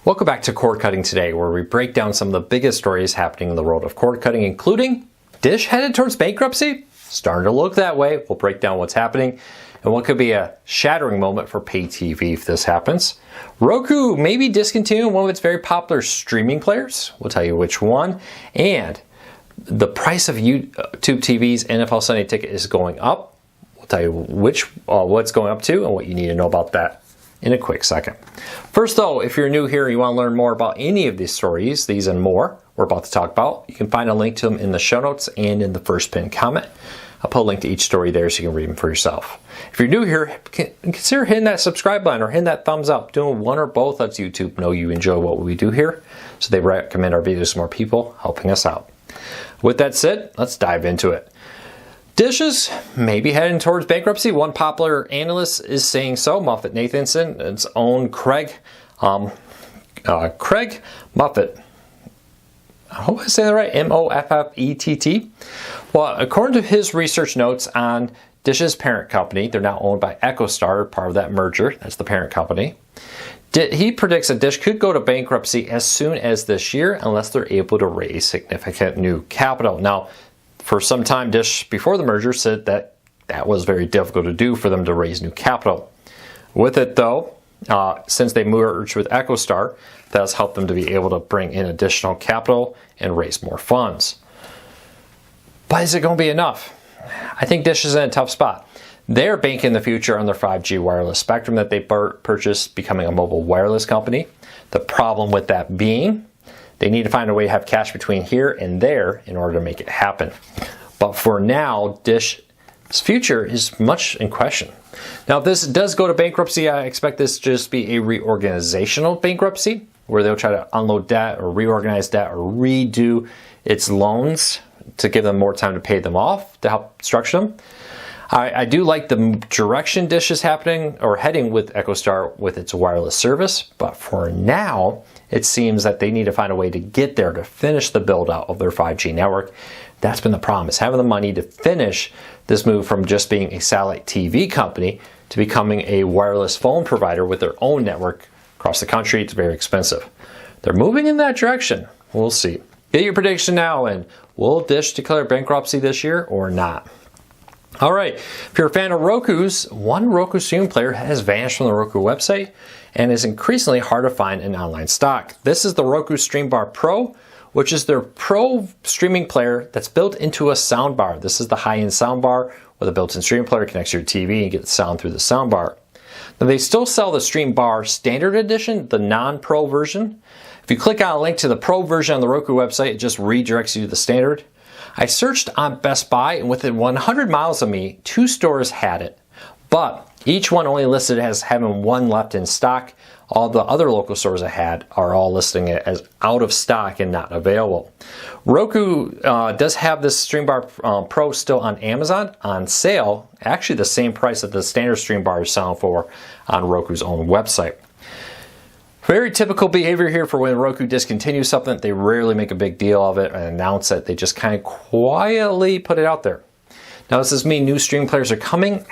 Welcome back to Cord Cutting Today, where we break down some of the biggest stories happening in the world of cord cutting, including Dish headed towards bankruptcy? Starting to look that way. We'll break down what's happening and what could be a shattering moment for pay TV if this happens. Roku may be discontinuing one of its very popular streaming players. We'll tell you which one. And the price of YouTube TV's NFL Sunday Ticket is going up. We'll tell you what's going up to and what you need to know about that in a quick second. First though, if you're new here and you want to learn more about any of these stories, these and more we're about to talk about, you can find a link to them in the show notes and in the first pinned comment. I'll put a link to each story there so you can read them for yourself. If you're new here, consider hitting that subscribe button or hitting that thumbs up. Doing one or both lets YouTube know you enjoy what we do here, so they recommend our videos to more people, helping us out. With that said, let's dive into it. Dishes may be heading towards bankruptcy. One popular analyst is saying so. MoffettNathanson, its own Craig Moffett. I hope I say that right. Moffett. Well, according to his research notes on Dish's parent company, they're now owned by EchoStar, part of that merger. That's the parent company. He predicts that Dish could go to bankruptcy as soon as this year unless they're able to raise significant new capital. Now, for some time, Dish, before the merger, said that that was very difficult to do for them to raise new capital. With it, though, since they merged with EchoStar, that has helped them to be able to bring in additional capital and raise more funds. But is it going to be enough? I think Dish is in a tough spot. They're banking the future on their 5G wireless spectrum that they purchased, becoming a mobile wireless company. The problem with that being, they need to find a way to have cash between here and there in order to make it happen. But for now, Dish's future is much in question. Now, if this does go to bankruptcy, I expect this to just be a reorganizational bankruptcy, where they'll try to unload debt or reorganize debt or redo its loans to give them more time to pay them off to help structure them. I do like the direction Dish is heading with EchoStar with its wireless service, but for now, it seems that they need to find a way to get there to finish the build out of their 5G network. That's been the problem, is having the money to finish this move from just being a satellite TV company to becoming a wireless phone provider with their own network across the country. It's very expensive. They're moving in that direction. We'll see. Get your prediction now, and will Dish declare bankruptcy this year or not? All right, if you're a fan of Roku's, one Roku streaming player has vanished from the Roku website and is increasingly hard to find in online stock. This is the Roku Stream Bar Pro, which is their pro streaming player that's built into a soundbar. This is the high-end soundbar with a built-in streaming player, connects to your TV and get the sound through the soundbar. Now, they still sell the Stream Bar Standard Edition, the non-pro version. If you click on a link to the pro version on the Roku website, it just redirects you to the standard. I searched on Best Buy, and within 100 miles of me, 2 stores had it, but each one only listed as having one left in stock. All the other local stores I had are all listing it as out of stock and not available. Roku does have this Stream Bar Pro still on Amazon on sale, actually the same price that the standard Stream Bar is selling for on Roku's own website. Very typical behavior here for when Roku discontinues something. They rarely make a big deal of it and announce it. They just kind of quietly put it out there. Now, does this mean new stream players are coming?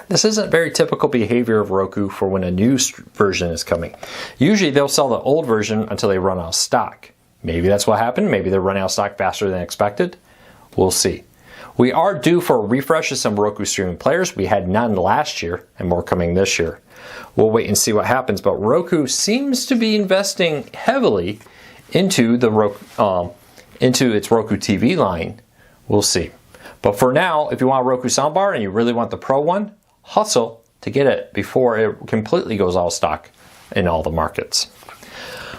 This isn't very typical behavior of Roku for when a new version is coming. Usually they'll sell the old version until they run out of stock. Maybe that's what happened. Maybe they're running out of stock faster than expected. We'll see. We are due for a refresh of some Roku streaming players. We had none last year and more coming this year. We'll wait and see what happens, but Roku seems to be investing heavily into the into its Roku TV line. We'll see. But for now, if you want a Roku soundbar and you really want the Pro one, hustle to get it before it completely goes out of stock in all the markets.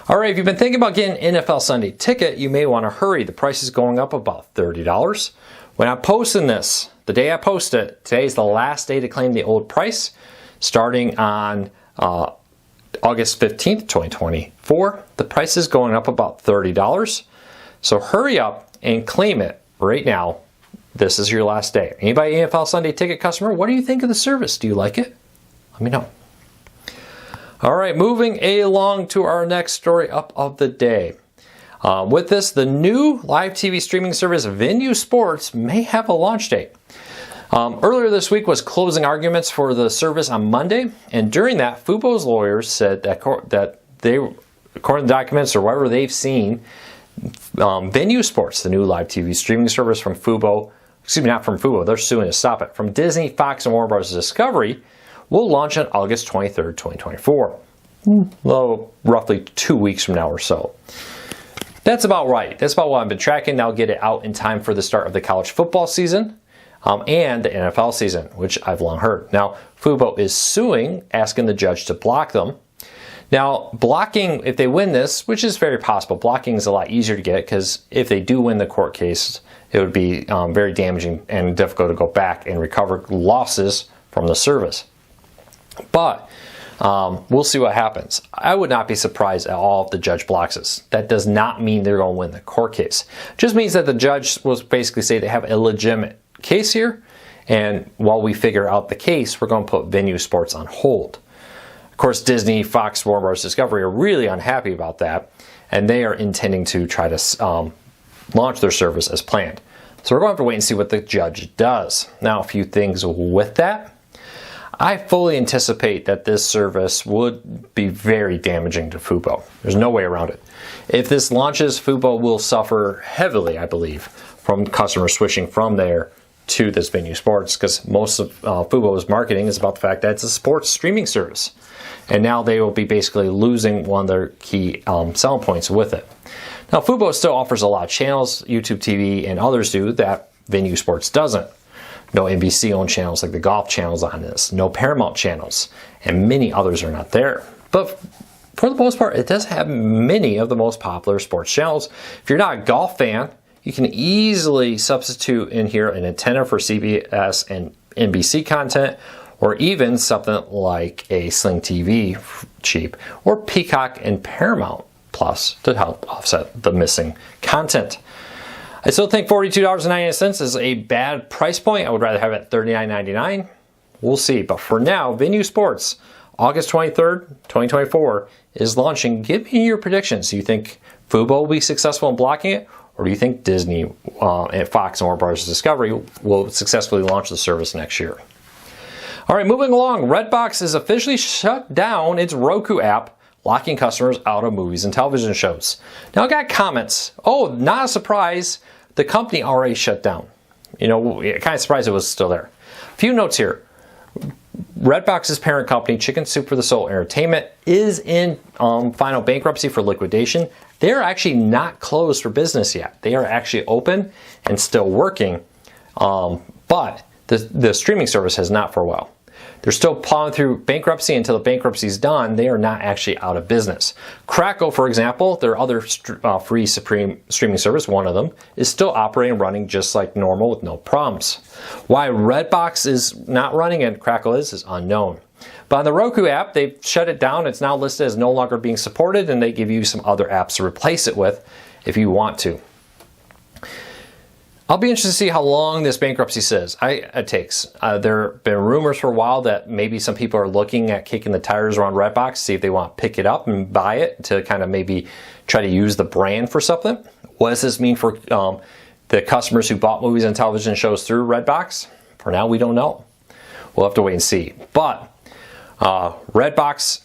All right, if you've been thinking about getting NFL Sunday Ticket, you may want to hurry. The price is going up about $30. When I'm posting this, the day I post it, today is the last day to claim the old price. Starting on August 15th, 2024, the price is going up about $30. So hurry up and claim it right now. This is your last day. Anybody NFL Sunday Ticket customer, what do you think of the service? Do you like it? Let me know. All right, moving along to our next story up of the day. With this, the new live TV streaming service Venue Sports may have a launch date. Earlier this week was closing arguments for the service on Monday, and during that, Fubo's lawyers said that according to documents or whatever they've seen, Venue Sports, the new live TV streaming service from Fubo, excuse me, not from Fubo, they're suing to stop it, from Disney, Fox, and Warner Bros. Discovery, will launch on August 23rd, 2024. Well, roughly 2 weeks from now or so. That's about right. That's about what I've been tracking. I'll get it out in time for the start of the college football season and the NFL season, which I've long heard. Now, Fubo is suing, asking the judge to block them. Now, blocking, if they win this, which is very possible, blocking is a lot easier to get because if they do win the court case, it would be very damaging and difficult to go back and recover losses from the service. But we'll see what happens. I would not be surprised at all if the judge blocks this. That does not mean they're going to win the court case. It just means that the judge will basically say they have a legitimate case here, and while we figure out the case, we're going to put Venue Sports on hold. Of course, Disney, Fox, Warner Bros. Discovery are really unhappy about that, and they are intending to try to launch their service as planned. So we're going to have to wait and see what the judge does. Now, a few things with that. I fully anticipate that this service would be very damaging to Fubo. There's no way around it. If this launches, Fubo will suffer heavily, I believe, from customers switching from there to this Venue Sports, because most of Fubo's marketing is about the fact that it's a sports streaming service. And now they will be basically losing one of their key selling points with it. Now, Fubo still offers a lot of channels, YouTube TV and others do, that Venue Sports doesn't. No NBC-owned channels like the golf channels on this, no Paramount channels, and many others are not there. But for the most part, it does have many of the most popular sports channels. If you're not a golf fan, you can easily substitute in here an antenna for CBS and NBC content, or even something like a Sling TV cheap, or Peacock and Paramount Plus to help offset the missing content. I still think $42.99 is a bad price point. I would rather have it at $39.99. We'll see. But for now, Venue Sports, August 23rd, 2024, is launching. Give me your predictions. Do you think Fubo will be successful in blocking it? Or do you think Disney, and Fox, and Warner Bros. Discovery will successfully launch the service next year? All right, moving along. Redbox has officially shut down its Roku app, locking customers out of movies and television shows. Now I got comments. Oh, not a surprise. The company already shut down. You know, kind of surprised it was still there. A few notes here. Redbox's parent company, Chicken Soup for the Soul Entertainment, is in final bankruptcy for liquidation. They're actually not closed for business yet. They are actually open and still working, but the streaming service has not for a while. They're still plowing through bankruptcy until the bankruptcy is done. They are not actually out of business. Crackle, for example, their other free streaming service, one of them, is still operating and running just like normal with no problems. Why Redbox is not running and Crackle is unknown. But on the Roku app, they've shut it down. It's now listed as no longer being supported, and they give you some other apps to replace it with if you want to. I'll be interested to see how long this bankruptcy takes. There have been rumors for a while that maybe some people are looking at kicking the tires around Redbox, see if they want to pick it up and buy it to kind of maybe try to use the brand for something. What does this mean for the customers who bought movies and television shows through Redbox? For now, we don't know. We'll have to wait and see. But Redbox,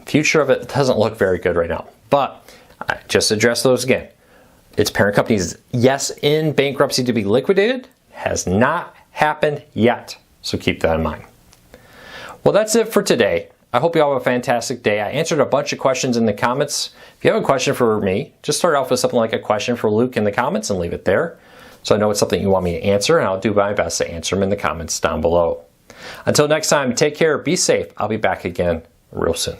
future of it doesn't look very good right now. But I just address those again. Its parent company is, yes, in bankruptcy to be liquidated, has not happened yet. So keep that in mind. Well, that's it for today. I hope you all have a fantastic day. I answered a bunch of questions in the comments. If you have a question for me, just start off with something like a question for Luke in the comments and leave it there. So I know it's something you want me to answer, and I'll do my best to answer them in the comments down below. Until next time, take care, be safe. I'll be back again real soon.